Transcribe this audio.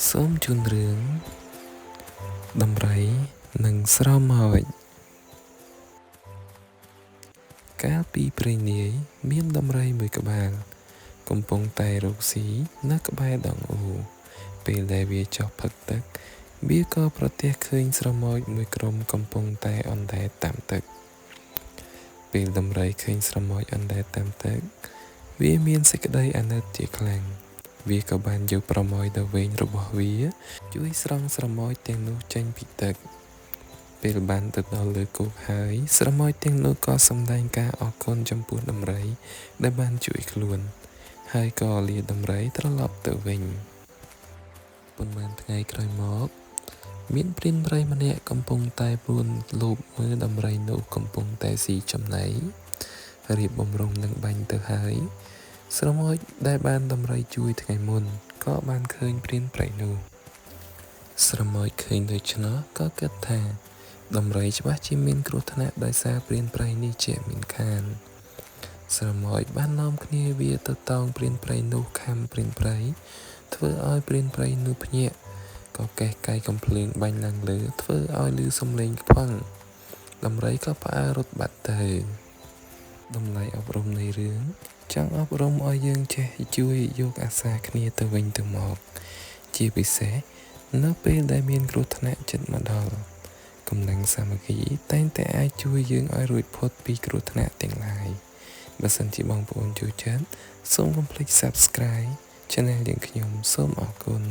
សូមជូនរឿងដំរីនិងស្រមោចកាលពីព្រេងនាយមានដំរីមួយក្បាលកំពុងតែរកស៊ីនៅក្បែរដងអូរពេលដែលវាចុះផឹកទឹកវាក៏ប្រទះឃើញស្រមោចមួយក្រុមកំពុងតែអណ្ដែតតាមទឹកពេលដំរីឃើញស្រមោចអណ្ដែតតាមទឹកវាមានសេចក្តីអាណិតជាខ្លាំងវាក៏បានយកប្រមោយដ៏វែងរបស់វាជួយស្រង់ស្រមោចទាំងនោះចេញពីទឹកពេលបានទៅដល់លើគោកហើយស្រមោចទាំងនោះក៏សម្ដែងការអរគុណចំពោះដំរីដែលបានជួយខ្លួនហើយក៏លាដំរីត្រឡប់ទៅវិញប៉ុន្មានថ្ងៃក្រោយមកមានព្រានព្រៃម្នាក់កំពុងតែពួនលូបមើលដំរីនោះកំពុងតែស៊ីចំណីរៀបបំរុងនឹងបាញ់ទៅហើយស្រមោចដែលបានដំរីជួយថ្ងៃមុនក៏បានឃើញព្រានព្រៃនោះស្រមោចឃើញដូច្នោះក៏គិតថាដំរីច្បាស់ជាមានគ្រោះថ្នាក់ដោយសារព្រានព្រៃនេះជាមានខានស្រមោចបាននាំគ្នាវាទៅតោងព្រានព្រៃនោះខំព្រានព្រៃធ្វើឲ្យព្រានព្រៃនោះភ្ញាក់ក៏កេះកាយកំភ្លើងបាញ់ឡើងលើធ្វើឲ្យឮសំឡេងខ្វឹងដំរីក៏ផ្អើលរត់បាត់ទៅតម្លៃអប់រំនៃរឿងចង់អប់រំឲ្យយើងចេះជួយយកអាសាគ្នាទៅវិញទៅមកជាពិសេសនៅពេលដែលមានគ្រោះថ្នាក់ជិតមកដល់កម្លាំងសាមគ្គីតែងតែអាចជួយយើងឲ្យរួចផុតពីគ្រោះថ្នាក់ទាំងឡាយបើសិនជាបងប្អូនចូលចិត្តសូមកុំភ្លេច Subscribe Channel យើងខ្ញុំសូមអរគុណ